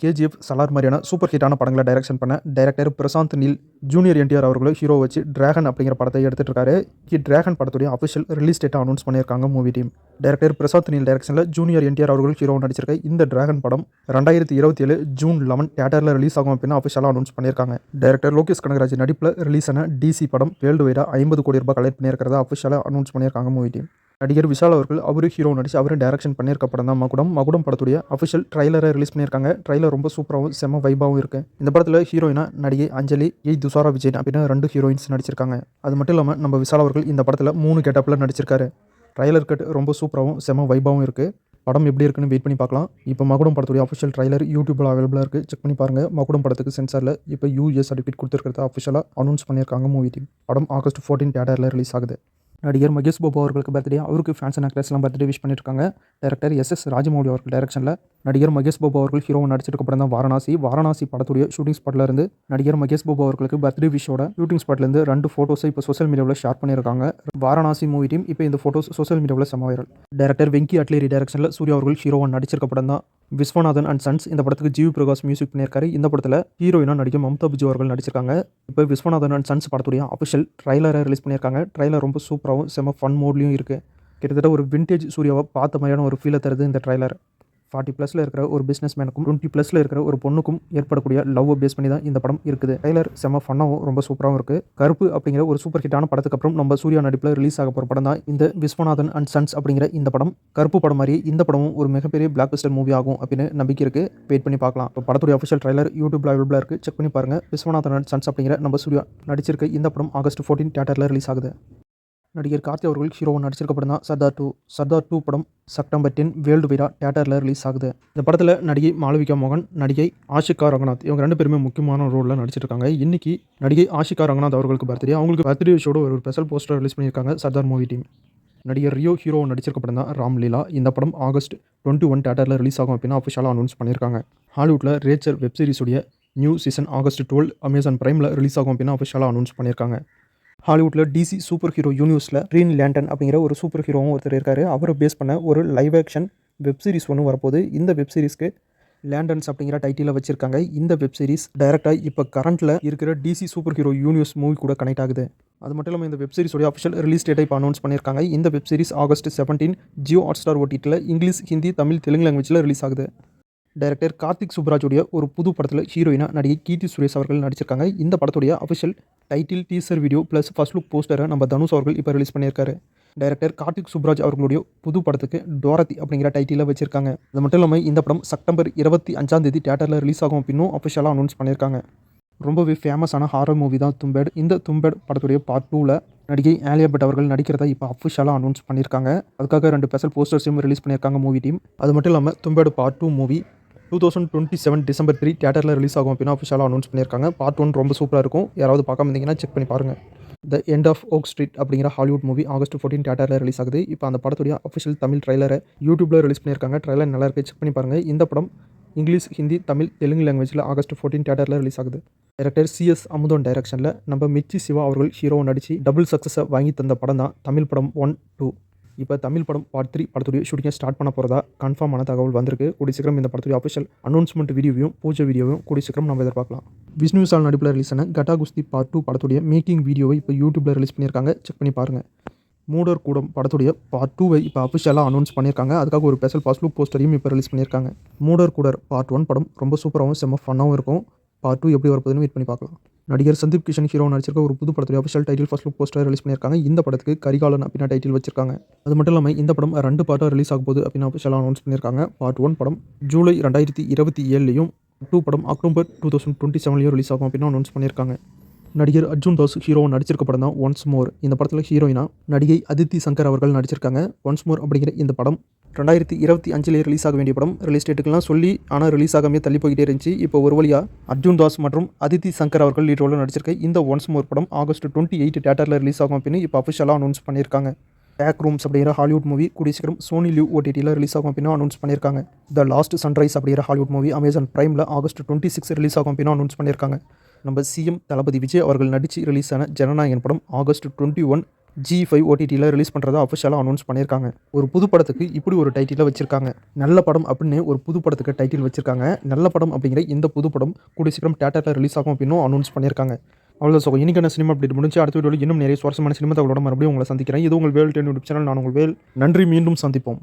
KGF, Salaar மாதிரியான super ஹிட்டான படங்களை டைரக்ஷன் பண்ண டைரக்டர் பிரசாந்த் நீல் ஜூனியர் என்டிஆர் அவர்களும் ஹீரோ வச்சு டிராகன் அப்படிங்கிற படத்தை எடுத்துட்டு இருக்காரு. டிராகன் படத்துடைய அஃபிஷியல் ரிலீஸ் டேட்டை அனௌன்ஸ் பண்ணியிருக்காங்க movie team. Director Prashanth Neel டைரக்ஷனில் ஜூனியர் என்டிஆர் அவர்கள் ஹீரோ நடிச்சிருக்க இந்த டிராகன் படம் 2027 ஜூன் 11 தியேட்டரில் ரிலீஸ் ஆகும் அப்படின்னு அஃபிஷியலாக அனௌன்ஸ் பண்ணியிருக்காங்க. டைரக்டர் லோகேஷ் கனகராஜ் நடிப்பில் ரிலீஸ் ஆன டிசி படம் வேர்ல்டு வைடாக 50 கோடி ரூபாய் கலெக்ட் பண்ணியிருக்கிறதா அஃபிஷியலாக அனௌன்ஸ் பண்ணியிருக்காங்க மூவி டீம். நடிகர் விஷால் அவர்கள் அவரு ஹீரோ நடிச்சு அவரும் டைரக்ஷன் பண்ணியிருக்க படம் தான் மகுடம் படத்துடைய அஃபிஷியல் ட்ரைலரை ரிலீஸ் பண்ணியிருக்காங்க. ட்ரைலர் ரொம்ப சூப்பராகவும் செம வைபாகவும் இருக்கு. இந்த படத்தில் ஹீரோயினா நடிகை அஞ்சலி, துஷாரா விஜயன் அப்படின்னு 2 ஹீரோயின்ஸ் நடிச்சிருக்காங்க. அது மட்டும் இல்லாமல் நம்ம விஷால் அவர்கள் இந்த படத்தில் 3 கெட்டப்பில் நடிச்சிருக்காரு. ட்ரைலர் கட் ரொம்ப சூப்பராகவும் செம வைபாகவும் இருக்கு. படம் எப்படி இருக்குன்னு வெயிட் பண்ணி பார்க்கலாம். இப்போ மகுடம் படத்துடைய அஃபிஷியல் ட்ரைலர் யூடியூப்பில் அவைலபிளாக இருக்குது. செக் பண்ணி பாருங்கள். மகுடம் படத்துக்கு சென்சாரில் இப்போ யூஎஸ் சர்டிஃபிகேட் கொடுத்துருக்கிறத அஃபிஷியலாக அனௌன்ஸ் பண்ணியிருக்காங்க மூவி டீம். படம் ஆகஸ்ட் 14 தியேட்டரில் ரிலீஸ் ஆகுது. நடிகர் மகேஷ் பாபு அவர்களுக்கு பர்த்டே. அவருக்கு ஃபேன்ஸ் அண்ட் ஆக்டர்ஸ்லாம் பர்த்டே விஷ் பண்ணியிருக்காங்க. டைரக்டர் எஸ் ராஜமௌலி அவர்கள் டைரக்ஷனில் நடிகர் மகேஷ் பாபு அவர்கள் ஹீரோவை நடிச்சிருக்க படம் தான் வாரணாசி படத்துடைய ஷூட்டிங் ஸ்பாட்டில் இருந்து நடிகர் மகேஷ் பாபு அவர்களுக்கு பர்த்டே விஷோட ஷூட்டிங் ஸ்பாட்லேருந்து 2 ஃபோட்டோஸை இப்போ சோஷியல் மீடியாவில் ஷேர் பண்ணியிருக்காங்க. வாரணாசி மூவி டீம் இப்போ இந்த ஃபோட்டோஸ் சோஷியல் மீடியாவில் செம வைரல். டைரக்டர் வெங்கி அட்லேரி டைரக்ஷனில் சூர்யா அவர்கள் ஹீரோவை நடிச்சிருக்க படம் தான் விஸ்வநாதன் அண்ட் சன்ஸ். இந்த படத்துக்கு ஜிவி பிரகாஷ் மியூசிக் பண்ணியிருக்காரு. இந்த படத்தில் ஹீரோயினா நடிகர் மம்தா பிஜு அவர்கள் நடிச்சிருக்காங்க. இப்போ விஸ்வநாதன் அண்ட் சன்ஸ் படத்துடைய அஃபிஷியல் ட்ரைலரை ரிலீஸ் பண்ணியிருக்காங்க. ட்ரைலர் ரொம்ப சூப்பராகவும் செம ஃபன் மோட்லையும் இருக்குது. கிட்டத்தட்ட ஒரு விண்டேஜ் சூர்யாவை பார்த்த மாதிரியான ஒரு ஃபீலை தருது இந்த ட்ரைலர். 40+ இருக்கிற ஒரு பிஸ்னஸ் மேனுக்கும் 20+ இருக்கிற ஒரு பொண்ணுக்கும் ஏற்படக்கூடிய லவ் பேஸ் பண்ணி தான் இந்த படம் இருக்குது. ட்ரைலர் செம ஃபன்னாகவும் ரொம்ப சூப்பராகவும் இருக்குது. கருப்பு அப்படிங்கிற ஒரு சூப்பர் ஹிட்டான படத்துக்கு அப்புறம் நம்ம சூர்யா நடிப்பில் ரிலீஸ் ஆக போகிற படம் தான் இந்த விஸ்வநாதன் அண்ட் சன்ஸ் அப்படிங்கிற இந்த படம். கருப்பு படம் மாதிரி இந்த படமும் ஒரு மிகப்பெரிய பிளாக் பஸ்டர் மூவி ஆகும் அப்படின்னு நம்பிக்கை இருக்குது. வெயிட் பண்ணி பார்க்கலாம். இப்போ படத்துடைய அஃபிஷியல் ட்ரைலர் யூடியூப்ல அவைலபிளாக இருக்குது. செக் பண்ணி பாருங்கள். விஸ்வநாதன் அண்ட் சன்ஸ் அப்படிங்கிற நம்ம சூர்யா நடிச்சிருக்க இந்த படம் ஆகஸ்ட் 14 தியேட்டரில் ரிலீஸ் ஆகுது. நடிகர் கார்த்தி அவர்கள் ஹீரோவை நடிச்சிருக்க படம் தான் சர்தார் 2 படம் செப்டம்பர் 10 வேர்ல்டு வைடா தியேட்டரில் ரிலீஸ் ஆகுது. இந்த படத்தில் நடிகை மாளவிகா மோகன், நடிகை ஆஷிகா ரங்கநாத் இவங்க 2 பேருமே முக்கியமான ரோலில் நடிச்சிருக்காங்க. இன்னைக்கு நடிகை ஆஷிகா ரங்கநாத் அவர்களுக்கு பர்த்டே. அவங்களுக்கு பர்த்டே ஷோட ஒரு ஸ்பெஷல் போஸ்டர் ரிலீஸ் பண்ணியிருக்காங்க சர்தார் மூவி டீம். நடிகர் ரியோ ஹீரோவை நடிச்சிருக்க படம் தான் ராம்லீலா. இந்த படம் ஆகஸ்ட் 21 தியேட்டரில் ரிலீஸ் ஆகும் அப்படின்னு அஃபிஷியலாக அனௌன்ஸ் பண்ணியிருக்காங்க. ஹாலிவுட்டில் ரேச்சல் வெப் சீரிஸுடைய நியூ சீசன் ஆகஸ்ட் 12 அமேசான் பிரைமில் ரிலீஸ் ஆகும் அப்படின்னு அஃபிஷியலாக அனௌன்ஸ் பண்ணியிருக்காங்க. ஹாலிவுட்டில் டிசி சூப்பர் ஹீரோ யூனிவர்ஸில் க்ரீன் லேண்டன் அப்படிங்கிற ஒரு சூப்பர் ஹீரோவும் ஒருத்தர் இருக்கார். அவரை பேஸ் பண்ண ஒரு லைவ் ஆக்ஷன் வெப் சீரிஸ் ஒன்று வரப்போகுது. இந்த வெப் சீரிஸ்க்கு லேண்டன்ஸ் அப்படிங்கிற டைட்டிலில் வச்சிருக்காங்க. இந்த வெப் சீரிஸ் டைரக்டாக இப்போ கரண்ட்டில் இருக்கிற DC super hero universe movie கூட கனெக்ட் ஆகுது. அது மட்டும் இல்லாமல் இந்த வெப் சீரிஸோட அஃபிஷியல் ரிலீஸ் டேட்டை இப்போ அனௌன்ஸ் பண்ணியிருக்காங்க. இந்த web series August 17 Jio Hotstar ஓடிடியில் இங்கிலீஷ், ஹிந்தி, தமிழ், தெலுங்கு லாங்குவேஜில் ரிலீஸ் ஆகுது. டைரக்டர் கார்த்திக் சுப்ராஜுடைய ஒரு புது படத்தில் ஹீரோயினா நடிகை கீர்த்தி சுரேஷ் அவர்கள் நடிச்சிருக்காங்க. இந்த படத்துடைய official title, teaser video plus first look போஸ்டரை நம்ம தனுஷ் அவர்கள் இப்போ ரிலீஸ் பண்ணியிருக்காரு. டைரக்டர் கார்த்திக் சுப்ராஜ் அவர்களுடைய புது படத்துக்கு டோரத்தி அப்படிங்கிற டைட்டிலில் வச்சிருக்காங்க. அது மட்டும் இல்லாமல் இந்த படம் செப்டம்பர் 25 தியேட்டரில் ரிலீஸ் ஆகும் அப்படின்னு அஃபிஷியலாக அனௌன்ஸ் பண்ணியிருக்காங்க. ரொம்பவே ஃபேமஸான ஹாரர் மூவி தான் தும்பேட். இந்த தும்பேட் படத்துடைய பார்ட் 2ல் நடிகை ஆலியா பட் அவர்கள் நடிக்கிறதா இப்போ அஃபிஷியலாக அனௌன்ஸ் பண்ணியிருக்காங்க. அதுக்காக 2 ஸ்பெஷல் போஸ்டர்ஸையும் ரிலீஸ் பண்ணியிருக்காங்க மூவி டீம். அது மட்டும் இல்லாமல் தும்பேட் பார்ட் 2 மூவி 2027 டிசம்பர் 3 தியேட்டரில் ரிலீஸ் ஆகும் அப்படின்னு அஃபிஷியலாக அனௌன்ஸ் பண்ணியிருக்காங்க. பார்ட் 1 ரொம்ப சூப்பராக இருக்கும். யாராவது பார்க்காம இருந்தீங்கன்னா செக் பண்ணி பாருங்கள். The end of Oak Street அப்படிங்கிற ஹாலிவுட் மூவி ஆகஸ்ட் 14 தியேட்டரில் ரிலீஸ் ஆகுது. இப்போ அந்த படத்துடைய அஃபிஷியல் தமிழ் ட்ரைலரை யூடியூப்பில் ரிலீஸ் பண்ணியிருக்காங்க. ட்ரைலர் நல்லா இருக்குது. செக் பண்ணி பாருங்கள். இந்த படம் இங்கிலீஷ், ஹிந்தி, தமிழ், தெலுங்கு லாங்குவேஜில் ஆகஸ்ட் 14 தியேட்டரில் ரிலீஸ் ஆகுது. டைரக்டர் சிஎஸ் அமுதன் டைரக்ஷனில் நம்ம மிர்ச்சி சிவா அவர்கள் ஹீரோவை நடித்து டபுள் சக்ஸஸை வாங்கி தந்த படம் தான் தமிழ் படம் 1, 2. இப்போ தமிழ் படம் பார்ட் 3 படத்துடைய ஷூட்டிங்கை ஸ்டார்ட் பண்ண போகிறதா கன்ஃபார்மான தகவல் வந்திருக்கு. கூடிய சீக்கிரம் இந்த படத்துடைய அஃபிஷியல் அனௌன்ஸ்மெண்ட் வீடியோவையும் பூஜை வீடியோவையும் கூடிய சீக்கிரம் நம்ம எதிர்பார்க்கலாம். விஷ்ணு விஷால் நடிப்பில் ரிலீஸ் ஆன கட்டா குஸ்தி பார்ட் 2 படத்துடைய மேக்கிங் வீடியோவை இப்போ யூடியூப்பில் ரிலீஸ் பண்ணியிருக்காங்க. செக் பண்ணி பாருங்கள். மூடர் கூடம் படத்துடைய பார்ட் 2வை இப்போ அஃபிஷியலாக அனௌன்ஸ் பண்ணியிருக்காங்க. அதுக்காக ஒரு ஸ்பெஷல் ஃபர்ஸ்ட் லுக் போஸ்டரையும் இப்போ ரிலீஸ் பண்ணியிருக்காங்க. மூடர் கூடர் பார்ட் 1 படம் ரொம்ப சூப்பராகவும் செம்ம ஃபன்னாகவும் இருக்கும். பார்ட் 2 எப்படி வரப்போகுதுன்னு வெயிட் பண்ணி பார்க்கலாம். நடிகர் சந்தீப் கிஷன் ஹீரோ நடிச்சிருக்க ஒரு புது படத்துடைய official title first look poster release பண்ணியிருக்காங்க. இந்த படத்துக்கு கரிகாலன் அப்படின்னா டைட்டில் வச்சிருக்காங்க. அது மட்டும் இல்லாமல் இந்த படம் 2 பார்ட்டாக ரிலீஸ் ஆக போகுது அப்படின்னு அஃபிஷியலாக அனௌன்ஸ் பண்ணியிருக்காங்க. பார்ட் 1 படம் ஜூலை 2027 2 படம் அக்டோபர் 2027 ரிலீஸ் ஆகும் அப்படின்னு அனௌன்ஸ் பண்ணியிருக்காங்க. நடிகர் அர்ஜுன் தாஸ் ஹீரோ நடிச்சிருக்க படம் தான் ஒன்ஸ் மோர். இந்த படத்தில் ஹீரோயினா நடிகை அதித்தி சங்கர் அவர்கள் நடிச்சிருக்காங்க. ஒன்ஸ் மோர் அப்படிங்கிற இந்த படம் 2025 ரிலீஸ் ஆக வேண்டிய படம். ரிலீஸ் டேட்டுக்கெல்லாம் சொல்லி ஆனால் ரிலீஸ் ஆகாமே தள்ளி போய்கிட்டே இருந்துச்சு. இப்போ ஒரு வழியாக அர்ஜுன் தாஸ் மற்றும் அதித்தி சங்கர் அவர்கள் லீட் ரோலில் நடிச்சிருக்க இந்த ஒன்ஸ் மோர் படம் ஆகஸ்ட் 28 தியேட்டரில் ரிலீஸ் ஆகும் அப்படின்னு இப்போ அஃபிஷியலாக அனௌன்ஸ் பண்ணியிருக்காங்க. பேக் ரூம்ஸ் அப்படிங்கிற ஹாலிவுட் மூவி கூடிய சீக்கிரம் சோனி லிவ் ஓடிடியில் ரிலீஸ் ஆகும் அப்படின்னு அனௌன்ஸ் பண்ணியிருக்காங்க. த லாஸ்ட் சன்ரைஸ் அப்படிங்கிற ஹாலிவுட் மூவி அமேசான் பிரைமில் ஆகஸ்ட் 26 ரிலீஸ் ஆகும் அப்படின்னு அனௌன்ஸ் பண்ணியிருக்காங்க. நம்ம சிஎம் தளபதி விஜய் அவர்கள் நடித்து ரிலீஸ் ஆன ஜனநாயகன் படம் ஆகஸ்ட் 21 G5 ஓடிடியில் ரிலீஸ் பண்ணுறதா அஃபிஷியலாக அனௌன்ஸ் பண்ணியிருக்காங்க. ஒரு புது படத்துக்கு இப்படி ஒரு டைட்டிலை வச்சிருக்காங்க. நல்ல படம் அப்படின்னு ஒரு புது படத்துக்கு டைட்டில் வச்சிருக்காங்க. நல்ல படம் அப்படிங்கிற இந்த புது படம் கூடிய சீக்கிரம் தியேட்டரில் ரிலீஸ் ஆகும் அப்படின்னும் அனௌன்ஸ் பண்ணியிருக்காங்க. அவ்வளோதான். ஸோ இன்னைக்கான சினிமா அப்டேட் முடிஞ்சு அடுத்த வீடியோவில் இன்னும் நிறைய சுவாரஸ்யமான சினிமா தகவலோட மறுபடியும் உங்களை சந்திக்கிறேன். இது உங்கள் வேல் 10 யூடியூப் சேனல். நான் உங்கள் வேல். நன்றி. மீண்டும் சந்திப்போம்.